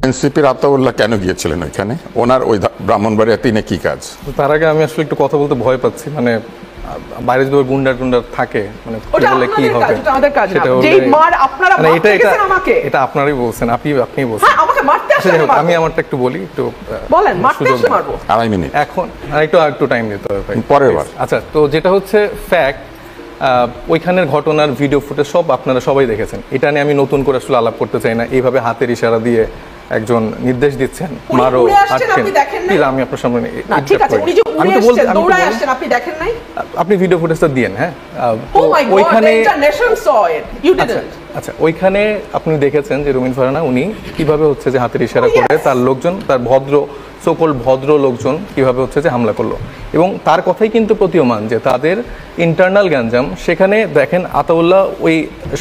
এনসিপির আতাউল্লাহ কেন গিয়েছিলেন ওইখানে? ওনার ওই ব্রাহ্মণবাড়িয়া 3-এ কি কাজ? তার আগে আমি আসলে একটু কথা বলতে ভয় পাচ্ছি, মানে বাইরে যদি গুন্ডার থাকে, মানে বলে কি হবে, এটা আপনারাই বলছেন, আপনিই বলছেন। আমি আমারটা একটু বলি, একটু বলেন। মারতে আসলে মারবো 2.5 মিনিট এখন, একটু টাইম দিতে হবে ভাই, পরের বার। আচ্ছা, তো যেটা হচ্ছে ফ্যাক্ট, ওইখানের ঘটনার ভিডিও ফুটেজ সব আপনারা সবাই দেখেছেন। এটা নিয়ে আমি নতুন করে আসলে আলাপ করতে চাই না। এইভাবে হাতের ইশারা দিয়ে একজন নির্দেশ দিচ্ছেন, মারো, আটকেন। আমি আপনার সামনে আপনি ভিডিও ফুটেজটা দিয়েন। হ্যাঁ, ওইখানে আচ্ছা, ওইখানে আপনি দেখেছেন যে রুমিন ফারহানা উনি কিভাবে হচ্ছে যে হাতের ইশারা করে তার লোকজন, তার ভদ্র লোকজন কিভাবে হচ্ছে যে হামলা করলো, এবং তার কথাই কিন্তু প্রতীয়মান যে তাদের ইন্টারনাল গ্যাঞ্জাম। সেখানে দেখেন আতাউল্লাহ ওই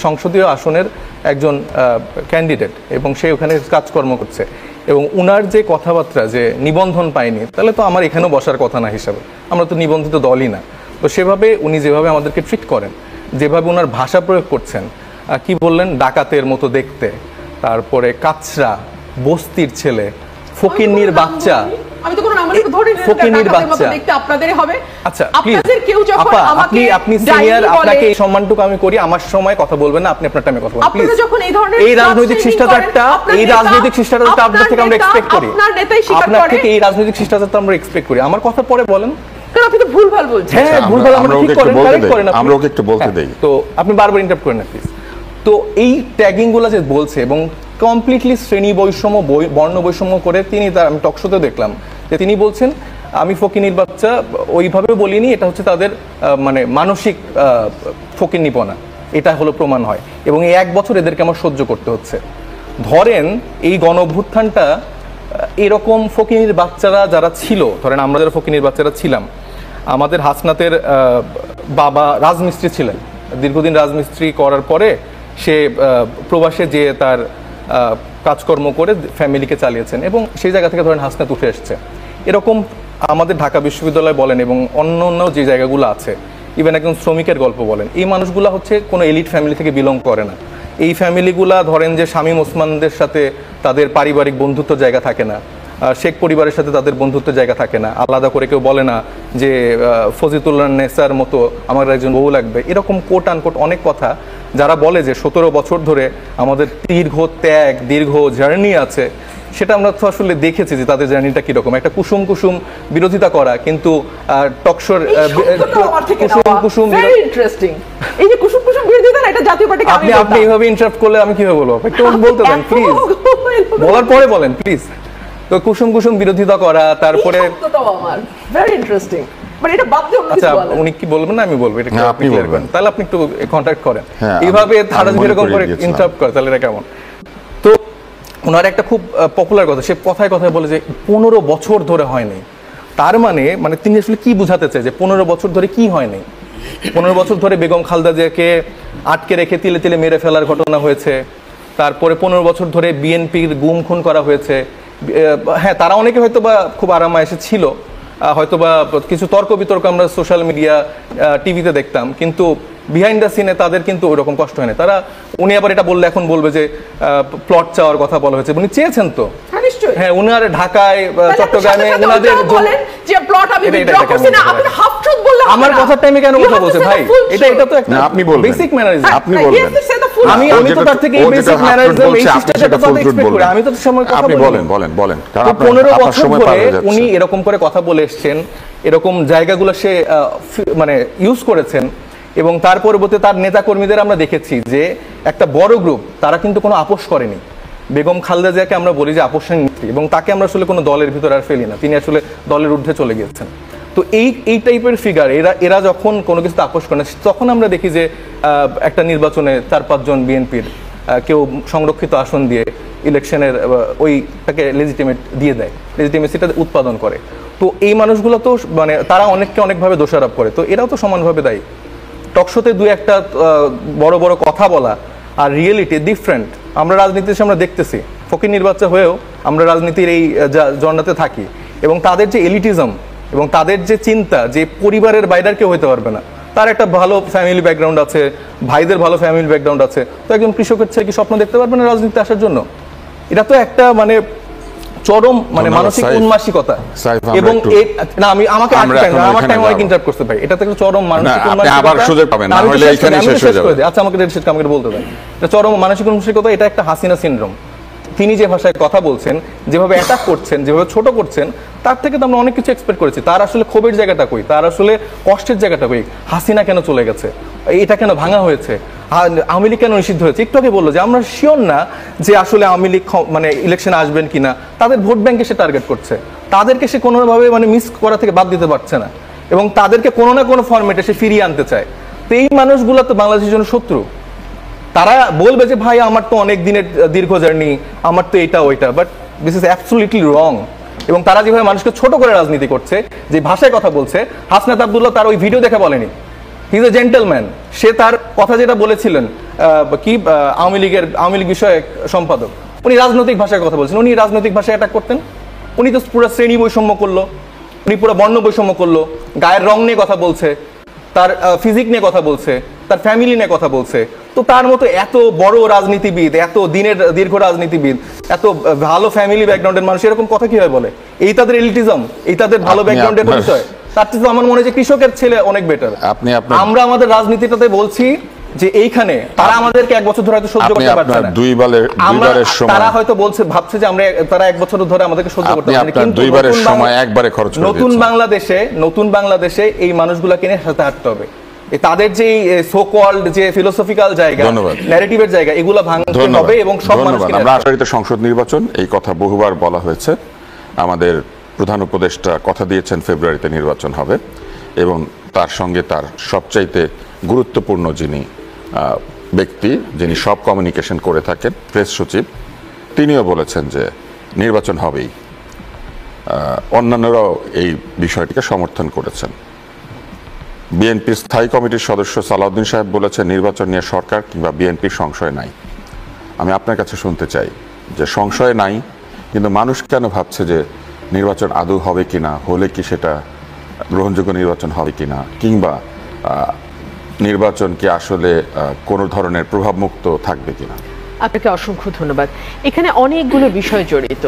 সংসদীয় আসনের একজন ক্যান্ডিডেট, এবং সে ওখানে কাজকর্ম করছে, এবং উনার যে কথাবার্তা যে নিবন্ধন পায়নি, তাহলে তো আমার এখানেও বসার কথা না হিসাবে, আমরা তো নিবন্ধিত দলই না। তো সেভাবে উনি যেভাবে আমাদেরকে ট্রিট করেন, যেভাবে ওনার ভাষা প্রয়োগ করছেন, কি বললেন, ডাকাতের মতো দেখতে, তারপরে কাচরা, বস্তির ছেলে, ফকিন্নির বাচ্চা, ফকিন্নির বাচ্চা। আচ্ছা প্লিজ আপা, আপনি সিনিয়র, আপনাকে এই সম্মানটুকু আমি করি। আমার সময় কথা বলবেন না, আপনি আপনার টাইমে কথা বলবেন প্লিজ। এই রাজনৈতিক শিষ্টাচারটা আপনার থেকে আমরা এক্সপেক্ট করি, আপনার থেকে এই রাজনৈতিক শিষ্টাচারটা আমরা এক্সপেক্ট করি। আমার কথা পরে বলেন, কারণ আপনি তো ভুলভাল বলছেন। হ্যাঁ, ভুলভাল আমরা ঠিক করেন, কারেক্ট করেন, আমরা ওকে একটু বলতে দেই। তো আপনি বারবার ইন্টারাপ্ট করেন না প্লিজ। তো এই ট্যাগিংগুলো যে বলছে, এবং কমপ্লিটলি শ্রেণী বৈষম্য, বর্ণ বৈষম্য করে তিনি, আমি টকশোতে দেখলাম যে তিনি বলছেন আমি ফকিন্নির বাচ্চা, ওইভাবে বলিনি, এটা হচ্ছে তাদের মানে মানসিক ফকিন্নিপনা, এটা হলো প্রমাণ হয়, এবং এই 1 বছর এদেরকে আমার সহ্য করতে হচ্ছে। ধরেন এই গণ অভ্যুত্থানটা এরকম ফকিন্নির বাচ্চারা যারা ছিল, ধরেন আমরা যারা ফকিন্নির বাচ্চারা ছিলাম, আমাদের হাসনাতের বাবা রাজমিস্ত্রি ছিলেন, দীর্ঘদিন রাজমিস্ত্রি করার পরে সে প্রবাসে যেয়ে তার কাজকর্ম করে ফ্যামিলিকে চালিয়েছেন, এবং সেই জায়গা থেকে ধরেন হাসনাত উঠে এসছে। এরকম আমাদের ঢাকা বিশ্ববিদ্যালয় বলেন, এবং অন্য অন্য যে জায়গাগুলো আছে, ইভেন একজন শ্রমিকের গল্প বলেন, এই মানুষগুলো হচ্ছে কোনো এলিট ফ্যামিলি থেকে বিলং করে না। এই ফ্যামিলিগুলা ধরেন যে শামীম ওসমানদের সাথে তাদের পারিবারিক বন্ধুত্ব জায়গা থাকে না, শেখ পরিবারের সাথে তাদের বন্ধুত্ব জায়গা থাকে না, আলাদা করে কেউ বলে না যে ফজিতুল্লাহ নেসার মতো আমার একজন বউ লাগবে, এরকম কোট আনকোট অনেক কথা যারা বলে যে 17 বছর ধরে আমাদের দীর্ঘ ত্যাগ, দীর্ঘ জার্নি আছে, সেটা আমরা তো আসলে দেখেছি যে তাদের জার্নিটা কিরকম। একটা কুসুম বিরোধিতা করা, কিন্তু টকশোর কুসুম আপনি এইভাবে ইন্টারাপ্ট করলে আমি কিভাবে বলবো? একটু বলতে দেন প্লিজ, বলার পরে বলেন প্লিজ। তো কুসুম বিরোধিতা করা, তারপরে আচ্ছা উনি কি বলবেন না আমি বলবো, এটা আপনি ক্লিয়ার করেন, তাহলে আপনি একটু কন্ট্যাক্ট করেন। এইভাবে থারাজ এরকম করে ইন্টারাপ্ট করে, তাহলে এটা কেমন? তো ওনার একটা খুব পপুলার কথা, সে কথায় বলে যে 15 বছর ধরে হয়নি। তার মানে তিনি আসলে কি বুঝাতে চায় যে 15 বছর ধরে কি হয়নি? 15 বছর ধরে বেগম খালেদা জিয়াকে আটকে রেখে তিলে তিলে মেরে ফেলার ঘটনা হয়েছে, তারপরে 15 বছর ধরে বিএনপির গুম খুন করা হয়েছে। হ্যাঁ, তারা অনেকে হয়তো বা খুব আরামায়েশে ছিল, হয়তো বা কিছু তর্ক বিতর্ক আমরা সোশ্যাল মিডিয়া, টিভিতে দেখতাম, কিন্তু বিহাইন্ড দ্য সিনে তাদের কিন্তু ওই রকম কষ্ট হয় না। তারা, উনি আবার এটা বললে এখন বলবে যে প্লট চাওয়ার কথা বলা হয়েছে, উনি চেয়েছেন তো। হ্যাঁ, উনার ঢাকায়, চট্টগ্রামে উনাদের আমার কথার টাইমে কেন কথা বলছে ভাই? এটা তো একটা বেসিক ম্যানারিজম, আপনি বলবেন। আমি তো তার থেকে এই বেসিক ম্যানারিজম, এই শিষ্টাচারটা তো এক্সপেক্ট করি। আমি তো সময় কথা বলি। বলেন কারণ 15 বছর ধরে উনি এরকম করে কথা বলে এসেছেন, এরকম জায়গাগুলো সে মানে ইউজ করেছেন, এবং তার পরবর্তীতে তার নেতাকর্মীদের আমরা দেখেছি যে একটা বড় গ্রুপ, তারা কিন্তু কোনো আপোষ করেনি। বেগম খালেদা জিয়াকে আমরা বলি যে আপোষের নেত্রী, এবং তাকে আমরা আসলে কোনো দলের ভিতরে আর ফেলি না, তিনি আসলে দলের ঊর্ধ্বে চলে গিয়েছেন। তো এই টাইপের ফিগার, এরা যখন কোনো কিছুতে আপোষ করে না, তখন আমরা দেখি যে একটা নির্বাচনে 4-5 জন বিএনপির কেউ সংরক্ষিত আসন দিয়ে ইলেকশনের ওইটাকে লেজিটিমেট দিয়ে দেয়, লেজিটিমেসিটা উৎপাদন করে। তো এই মানুষগুলো তো মানে তারা অনেককে অনেকভাবে দোষারোপ করে, তো এরাও তো সমানভাবে দায়ী। টকশোতে 2-1টা বড় কথা বলা আর রিয়েলিটি ডিফারেন্ট। আমরা রাজনীতির আমরা দেখতেছি, ফকিন্নির বাচ্চা হয়েও আমরা রাজনীতির এই জন্নাতে থাকি, এবং তাদের যে এলিটিজম এবং তাদের যে চিন্তা যে পরিবারের বাইরে কেউ হইতে পারবে না, তার একটা ভালো ফ্যামিলি ব্যাকগ্রাউন্ড আছে, ভাইদের ভালো ফ্যামিলি ব্যাকগ্রাউন্ড আছে, তো একজন কৃষকের ছেলে কি স্বপ্ন দেখতে পারবে না রাজনীতিতে আসার জন্য? এটা তো একটা মানে চরম মানে ধন্যবাদ, মানসিক সাইফ। উন্মাসিকতা। সাইফ, আমরা এবং একটু- না আমি আমাকে আমরা এখন আমার ওইখানে টাইম অনেক যাবো। ইন্টারাপ্ট করতে পারি, এটা তো একটা চরম মানসিক আপনি উন্মাসিকতা। আবার সুযোগ পাবেন, না আমি তো হলে শেষ এইখানেই করি, আমি তো শেষ হয়ে শেষ করে যাবে। দিই। আচ্ছা আমাকে শেষ আমাকে বলতে দেন। এটা চরম মানসিক উন্মাসিকতা, এটা একটা হাসিনা সিনড্রোম। তিনি যে ভাষায় কথা বলছেন, যেভাবে অ্যাটাক করছেন, যেভাবে ছোট করছেন, তার থেকে তো আমরা অনেক কিছু এক্সপেক্ট করেছি। তার আসলে ক্ষোভের জায়গাটা কই, তার আসলে কষ্টের জায়গাটা কই, হাসিনা কেন চলে গেছে, এটা কেন ভাঙা হয়েছে, আওয়ামী লীগ কেন নিষিদ্ধ হয়েছে। একটু আগে বললো যে আমরা শিওর না যে আসলে আওয়ামী লীগ মানে ইলেকশনে আসবেন কিনা, তাদের ভোট ব্যাংকে সে টার্গেট করছে, তাদেরকে সে কোনোভাবে মানে মিস করা থেকে বাদ দিতে পারছে না, এবং তাদেরকে কোনো না কোনো ফরম্যাটে সে ফিরিয়ে আনতে চায়। তো এই মানুষগুলো তো বাংলাদেশের জন্য শত্রু। তারা বলবে যে ভাই আমার তো অনেক দিনের দীর্ঘ জার্নি, আমার তো এটা ওইটা, বাট দিস ইজ অ্যাবসলিউটলি রং। এবং তারা যেভাবে মানুষকে ছোট করে রাজনীতি করছে, যে ভাষায় কথা বলছে, হাসনাত আব্দুল্লাহ তার ওই ভিডিও দেখে বলেনি, হি ইজ এ জেন্টলম্যান। সে তার কথা যেটা বলেছিলেন আওয়ামী লীগ বিষয়ক সম্পাদক, উনি রাজনৈতিক ভাষায় কথা বলছেন, উনি রাজনৈতিক ভাষায় অ্যাটাক করতেন? উনি তো পুরো শ্রেণী বৈষম্য করলো, উনি পুরো বর্ণ বৈষম্য করলো, গায়ের রং নিয়ে কথা বলছে, তার ফিজিক নিয়ে কথা বলছে, তার ফ্যামিলি নিয়ে কথা বলছে। তো তার মতো এত বড় রাজনীতিবিদ, এত দিনের দীর্ঘ রাজনীতিবিদ, এত ভালো ফ্যামিলি ব্যাকগ্রাউন্ডের মানুষ এরকম কথা কিভাবে বলে? এই তাদের এলিটিজম, এই তাদের ভালো আপনি ব্যাকগ্রাউন্ডের আপনার- পরিচয়। তার চেয়ে তো আমার মনে হয় যে কৃষকের ছেলে অনেক বেটার। আপনি আপনার- আমরা আমাদের রাজনীতিটাতে বলছি যে এইখানে তারা আমাদেরকে 1 বছর ধরে হয়তো সহ্য আপনি করতে পারছে আপনার না। দুইবারের সময় তারা হয়তো ভাবছে যে তারা 1 বছর ধরে আমাদেরকে সহ্য করতে আপনি পারছে না। আপনার কিন্তু দুইবারের সময় একবারে খরচ করে নতুন দিয়েছেন। বাংলাদেশে এই মানুষগুলোকে নিয়ে সাথে হাঁটতে হবে। তাদের যে সো কল্ড যে ফিলোসফিক্যাল জায়গা, ধন্যবাদ। ন্যারেটিভের জায়গা, এগুলো ভাঙতে হবে এবং সব মানুষকে নিয়ে আমরা আসতে হবে। আশারিত সংসদ নির্বাচন, এই কথা বহুবার বলা হয়েছে। আমাদের প্রধান উপদেষ্টা কথা দিয়েছেন ফেব্রুয়ারিতে নির্বাচন হবে, এবং তার সঙ্গে তার সবচাইতে গুরুত্বপূর্ণ যিনি ব্যক্তি, যিনি সব কমিউনিকেশন করে থাকেন, প্রেস সচিব, তিনিও বলেছেন যে নির্বাচন হবেই। অন্যান্যরাও এই বিষয়টিকে সমর্থন করেছেন। বিএনপির স্থায়ী কমিটির সদস্য সালাউদ্দিন সাহেব বলেছেন নির্বাচন নিয়ে সরকার কিংবা বিএনপির সংশয় নাই। আমি আপনার কাছে শুনতে চাই যে সংশয় নাই, কিন্তু মানুষ কেন ভাবছে যে নির্বাচন আদৌ হবে কিনা, হলে কি সেটা গ্রহণযোগ্য নির্বাচন হবে কিনা, কিংবা নির্বাচন কি আসলে কোনো ধরনের প্রভাবমুক্ত থাকবে কিনা? আপনাকে অসংখ্য ধন্যবাদ। এখানে অনেকগুলো বিষয় জড়িত।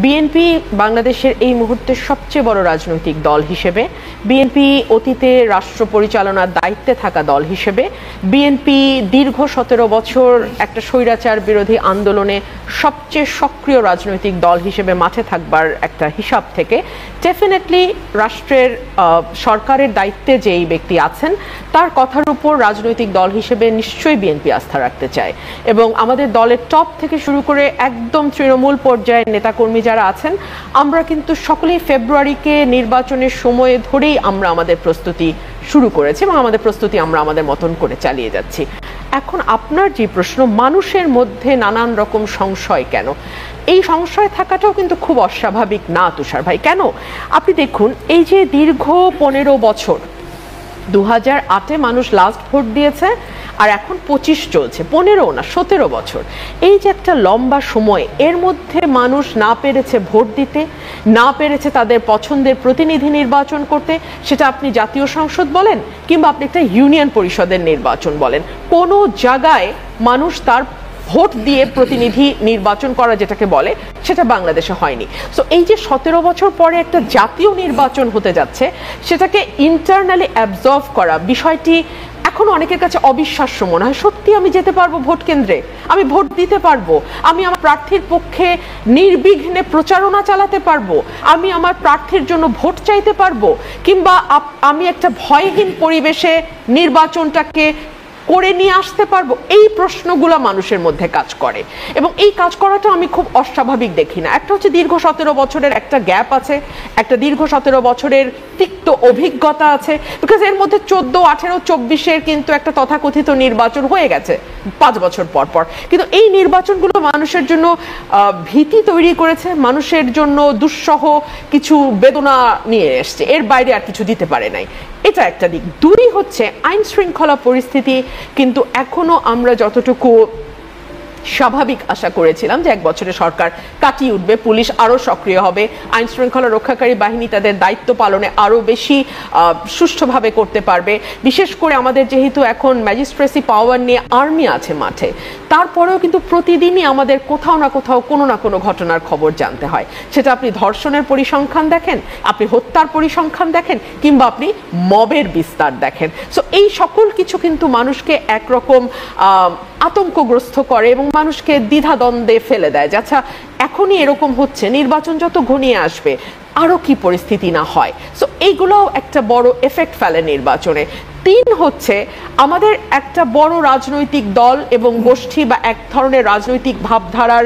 বিএনপি বাংলাদেশের এই মুহূর্তে সবচেয়ে বড় রাজনৈতিক দল হিসেবে, বিএনপি অতীতে রাষ্ট্র পরিচালনার দায়িত্বে থাকা দল হিসেবে, বিএনপি দীর্ঘ 17 বছর একটা স্বৈরাচার বিরোধী আন্দোলনে সবচেয়ে সক্রিয় রাজনৈতিক দল হিসেবে মাঠে থাকবার একটা হিসাব থেকে ডেফিনেটলি রাষ্ট্রের সরকারের দায়িত্বে যেই ব্যক্তি আছেন তার কথার উপর রাজনৈতিক দল হিসেবে নিশ্চয়ই বিএনপি আস্থা রাখতে চায়। এবং আমাদের দলের টপ থেকে শুরু করে একদম তৃণমূল পর্যায়ের নেতাকর্মী যারা আছেন, আমরা কিন্তু সকলেই ফেব্রুয়ারিকে নির্বাচনের সময় ধরেই আমরা আমাদের প্রস্তুতি শুরু করেছি এবং আমাদের প্রস্তুতি আমরা আমাদের মতন করে চালিয়ে যাচ্ছি। এখন আপনার যে প্রশ্ন, মানুষের মধ্যে নানান রকম সংশয় কেন, এই সংশয় থাকাটাও কিন্তু খুব অস্বাভাবিক না তুষার ভাই। কেন? আপনি দেখুন, এই যে দীর্ঘ 15 বছর, 2008-এ মানুষ লাস্ট ভোট দিয়েছে, আর এখন 25 চলছে, 15 না 17 বছর। এই যে একটা লম্বা সময়, এর মধ্যে মানুষ না পেরেছে ভোট দিতে, না পেরেছে তাদের পছন্দের প্রতিনিধি নির্বাচন করতে, সেটা আপনি জাতীয় সংসদ বলেন কিংবা আপনি একটা ইউনিয়ন পরিষদের নির্বাচন বলেন, কোনো জায়গায় মানুষ তার ভোট দিয়ে প্রতিনিধি নির্বাচন করা যেটাকে বলে সেটা বাংলাদেশে হয়নি। সো এই যে 17 বছর পরে একটা জাতীয় নির্বাচন হতে যাচ্ছে, সেটাকে ইন্টারনালি অ্যাবজর্ভ করা বিষয়টি এখন অনেকের কাছে অবিশ্বাস্য মনে হয়। সত্যি আমি যেতে পারবো ভোট কেন্দ্রে, আমি ভোট দিতে পারবো, আমি আমার প্রার্থীর পক্ষে নির্বিঘ্নে প্রচারণা চালাতে পারবো, আমি আমার প্রার্থীর জন্য ভোট চাইতে পারবো, কিংবা আমি একটা ভয়হীন পরিবেশে নির্বাচনটাকে করে নিয়ে আসতে পারবো। এই প্রশ্নগুলো মানুষের মধ্যে কাজ করে, এবং এই কাজ করাটা আমি খুব অস্বাভাবিক দেখি না। একটা হচ্ছে দীর্ঘ 17 বছরের একটা গ্যাপ আছে, একটা দীর্ঘ 17 বছরের তিক্ত অভিজ্ঞতা আছে, বিকজ এর মধ্যে 14, 18, 24-এর কিন্তু একটা তথাকথিত নির্বাচন হয়ে গেছে 5 বছর পর পর। কিন্তু এই নির্বাচনগুলো মানুষের জন্য ভীতি তৈরি করেছে, মানুষের জন্য দুঃসহ কিছু বেদনা নিয়ে এসছে, এর বাইরে আর কিছু দিতে পারে নাই। এটা একটা দিক। 2 হচ্ছে আইন শৃঙ্খলা পরিস্থিতি কিন্তু এখনো আমরা যতটুকু স্বাভাবিক আশা করেছিলাম যে 1 বছরে সরকার কাটিয়ে উঠবে, পুলিশ আরো সক্রিয় হবে, আইন শৃঙ্খলা রক্ষাকারী বাহিনী তাদের দায়িত্ব পালনে আরো বেশি সুষ্ঠুভাবে করতে পারবে। বিশেষ করে আমাদের যেহেতু এখন ম্যাজিস্ট্রেসি পাওয়ার নিয়ে আর্মি আছে মাঠে, তারপরেও কিন্তু প্রতিদিনই আমাদের কোথাও না কোথাও কোনো না কোনো ঘটনার খবর জানতে হয়। সেটা আপনি ধর্ষণের পরিসংখ্যান দেখেন, আপনি হত্যার পরিসংখ্যান দেখেন, কিংবা আপনি মবের বিস্তার দেখেন। সো এই সকল কিছু কিন্তু মানুষকে একরকম আতঙ্কগ্রস্ত করে এবং মানুষকে দ্বিধাদ্বন্দ্বে ফেলে দেয় যে আচ্ছা এখনই এরকম হচ্ছে, নির্বাচন যত ঘনিয়ে আসবে আরো কি পরিস্থিতি না হয়। সো এইগুলোও একটা বড় এফেক্ট ফেলে নির্বাচনে। 3 হচ্ছে আমাদের একটা বড় রাজনৈতিক দল এবং গোষ্ঠী বা এক ধরনের রাজনৈতিক ভাবধারার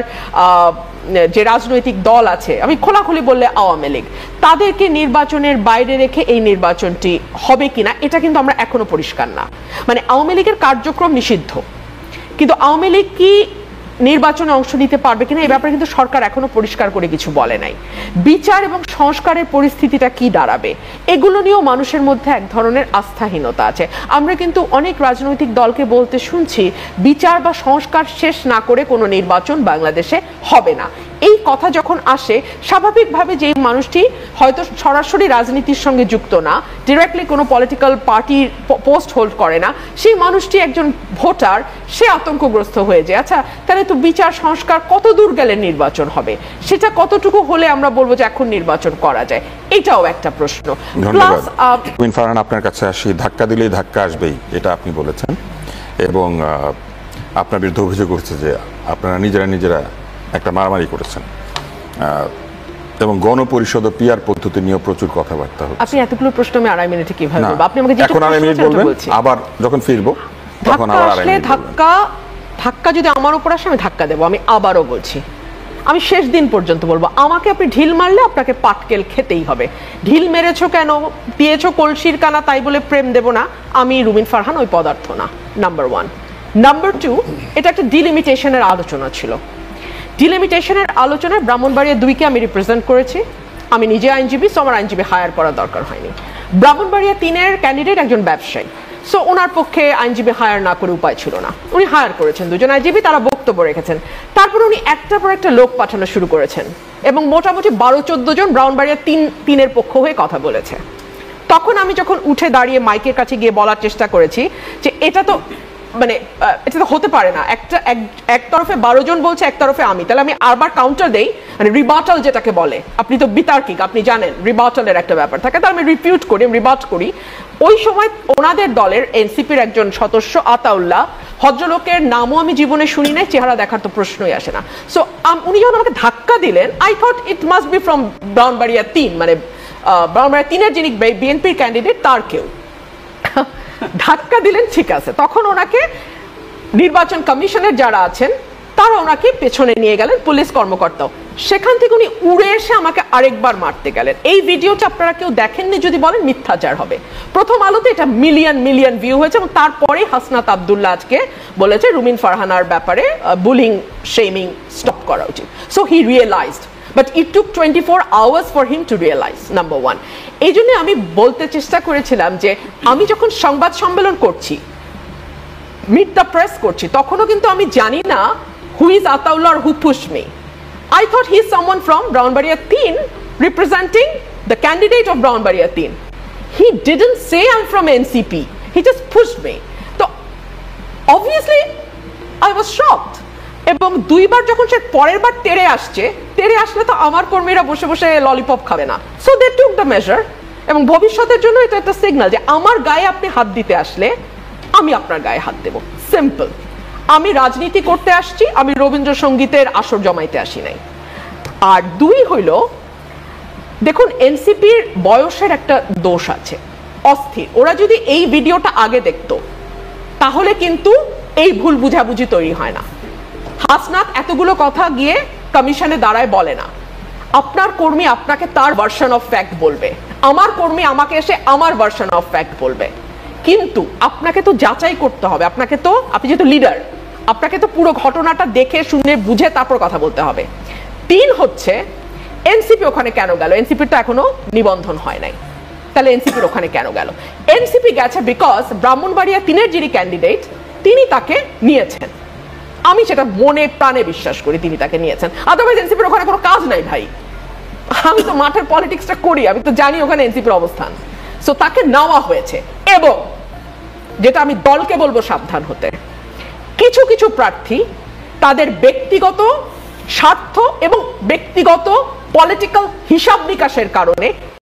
যে রাজনৈতিক দল আছে, আমি খোলাখুলি বললে আওয়ামী লীগ, তাদেরকে নির্বাচনের বাইরে রেখে এই নির্বাচনটি হবে কিনা এটা কিন্তু আমরা এখনো পরিষ্কার না। মানে আওয়ামী লীগের কার্যক্রম নিষিদ্ধ, কিন্তু আওয়ামী লীগ কি নির্বাচনে অংশ নিতে পারবে কিনা এই ব্যাপারে কিন্তু সরকার এখনো পরিষ্কার করে কিছু বলে নাই। বিচার এবং সংস্কারের পরিস্থিতিটা কি দাঁড়াবে এগুলো নিয়েও মানুষের মধ্যে এক ধরনের আস্থাহীনতা আছে। আমরা কিন্তু অনেক রাজনৈতিক দলকে বলতে শুনছি বিচার বা সংস্কার শেষ না করে কোনো নির্বাচন বাংলাদেশে হবে না। এই কথা যখন আসে, স্বাভাবিকভাবে যে মানুষটি হয়তো সরাসরি রাজনীতির সঙ্গে যুক্ত না, ডিরেক্টলি কোনো পলিটিক্যাল পার্টির পোস্ট হোল্ড করে না, সেই মানুষটি একজন ভোটার, সে আতঙ্কগ্রস্ত হয়ে যায়। আচ্ছা তাহলে তো বিচার সংস্কার কত দূর গেলে নির্বাচন হবে, সেটা কতটুকু হলে আমরা বলবো যে এখন নির্বাচন করা যায়, এটাও একটা প্রশ্ন। প্লাস ফারহান, আপনার কাছে আসি, ধাক্কা দিলেই ধাক্কা আসবেই, এটা আপনি বলেছেন এবং আপনার বিরুদ্ধে অভিযোগ করছে যে আপনারা নিজেরা একটা মারামারি করেছেন এবং গণপরিষদ ও পিআর পদ্ধতি নিয়ে প্রচুর কথাবার্তা হচ্ছে। আপনি এতগুলো প্রশ্ন আমি 2.5 মিনিটে কিভাবে বলবো? আপনি আমাকে এখন 2.5 মিনিট বলবেন, আবার যখন ফিরবো তখন আবার 2.5 মিনিট। ধাক্কা যদি আমার উপর আসে আমি ধাক্কা দেবো। আমি আবারও বলছি, আমি শেষ দিন পর্যন্ত বলবো, আমাকে আপনি ঢিল মারলে আপনাকে পাটকেল খেতেই হবে। ঢিল মেরেছো কেন, দিয়েছো কলসির কানা, তাই বলে প্রেম দেব না। আমি রুমিন ফারহান ওই পদার্থ না, নাম্বার 1। নাম্বার 2, এটা একটা ডিলিমিটেশনের আলোচনা ছিল। ডিলিমিটেশনের আলোচনায় ব্রাহ্মণবাড়িয়া 2কে আমি রিপ্রেজেন্ট করেছি। আমি নিজে আইনজীবী, সো আমার আইনজীবী হায়ার করার দরকার হয়নি। ব্রাহ্মণবাড়িয়া 3-এর ক্যান্ডিডেট একজন ব্যবসায়ী, সো ওনার পক্ষে আইনজীবী হায়ার না করে উপায় ছিল না, উনি হায়ার করেছেন 2জন আইনজীবী, তারা বক্তব্য রেখেছেন। তারপর উনি একটার পর একটা লোক পাঠানো শুরু করেছেন এবং মোটামুটি 12-14 জন ব্রাহ্মণবাড়িয়া 3-এর পক্ষ হয়ে কথা বলেছে। তখন আমি যখন উঠে দাঁড়িয়ে মাইকের কাছে গিয়ে বলার চেষ্টা করেছি যে এটা তো হতে পারে না, এক তরফে 12 জন বলছে, এক তরফে আমি, তাহলে আমি আবার কাউন্টার দেই, মানে রিবাটাল যেটাকে বলে, আপনি তো বিতার্কিক, আপনি জানেন রিবাটালের একটা ব্যাপার থাকে, তাহলে আমি রিপিউট করি, রিবাট করি। ওই সময় ওনাদের দলের এনসিপির একজন সদস্য আতাউল্লাহ, ভদ্রলোকের নামও আমি জীবনে শুনি নাই, চেহারা দেখার তো প্রশ্নই আসে না। সো উনি যখন আমাকে ধাক্কা দিলেন, I thought it must be from Brahmanbaria 3, মানে ব্রাহ্মণবাড়িয়া 3-এর যিনি বিএনপির ক্যান্ডিডেট তার কেউ। ধাক্কা দিলেন, ঠিক আছে। তখন ওনাকে নির্বাচন কমিশনের যারা আছেন তারা ওনাকে পেছনে নিয়ে গেলেন, পুলিশ কর্মকর্তাও। সেখান থেকে উনি উড়ে এসে আমাকে আরেকবার মারতে গেলেন। এই ভিডিওটা আপনারা কেউ দেখেননি যদি বলেন মিথ্যাচার হবে। প্রথম আলোতে এটা মিলিয়ন ভিউ হয়েছে এবং তারপরে হাসনাত আব্দুল্লাহ আজকে বলেছে রুমিন ফারহানার ব্যাপারে বুলিং শেমিং স্টপ করা উচিত। So he realised, but it took 24 hours for him to realise, number 1। এই জন্য আমি বলতে চেষ্টা করেছিলাম যে আমি যখন সংবাদ সম্মেলন করছি, মিট দ্য প্রেস করছি, তখনও কিন্তু আমি জানি না who is Ataullah or who pushed me. I thought he is someone from Brownbaria 3 representing the candidate of Brownbaria 3. He didn't say I'm from NCP. He just pushed me. So obviously I was shocked. এবং 2বার যখন সে পরের বার তেড়ে আসলে তো আমার কর্মীরা বসে বসে ললিপপ খাবে না, so they took the measure. এবং ভবিষ্যতের জন্য এটা একটা সিগন্যাল যে আমার গায়ে আপনি হাত দিতে আসলে আমি আপনার গায়ে হাত দেব, সিম্পল। আমি রাজনীতি করতে আসছি, আমি রবীন্দ্রসঙ্গীতের আসর জমাইতে আসি নাই। আর 2 হইল, দেখুন এনসিপির বয়সের একটা দোষ আছে, অস্থির। ওরা যদি এই ভিডিওটা আগে দেখতো তাহলে কিন্তু এই ভুল বুঝাবুঝি তৈরি হয় না। হাসনাত এতগুলো কথা গিয়ে কমিশনে দাঁড়ায় বলে না, আপনার কর্মী আপনাকে তার ভার্সন অফ ফ্যাক্ট বলবে, আমার কর্মী আমাকে এসে আমার ভার্সন অফ ফ্যাক্ট বলবে। কিন্তু আপনাকে তো যাচাই করতে হবে, আপনি যেহেতু লিডার, আপনাকে তো পুরো ঘটনাটা দেখে শুনে বুঝে তারপর কথা বলতে হবে। 3 হচ্ছে এনসিপি ওখানে কেন গেল? এনসিপির তো এখনো নিবন্ধন হয় নাই, তাহলে এনসিপির ওখানে কেন গেল? এনসিপি গেছে বিকজ ব্রাহ্মণবাড়িয়া 3-এর যিনি ক্যান্ডিডেট তিনি তাকে নিয়েছেন। আমি সেটা মনে প্রাণে বিশ্বাস করি তিনি তাকে নিয়েছেন, আদারওয়াইজ এনসিপির ওখানে কোনো কাজ নাই ভাই। আমি তো মাঠের পলিটিক্সটা করি, আমি তো জানি ওখানে এনসিপির অবস্থান। সো তাকে নেওয়া হয়েছে, এবং যেটা আমি দলকে বলবো সাবধান হতে, কিছু কিছু প্রার্থী তাদের ব্যক্তিগত স্বার্থ এবং ব্যক্তিগত পলিটিক্যাল হিসাব নিকাশের কারণে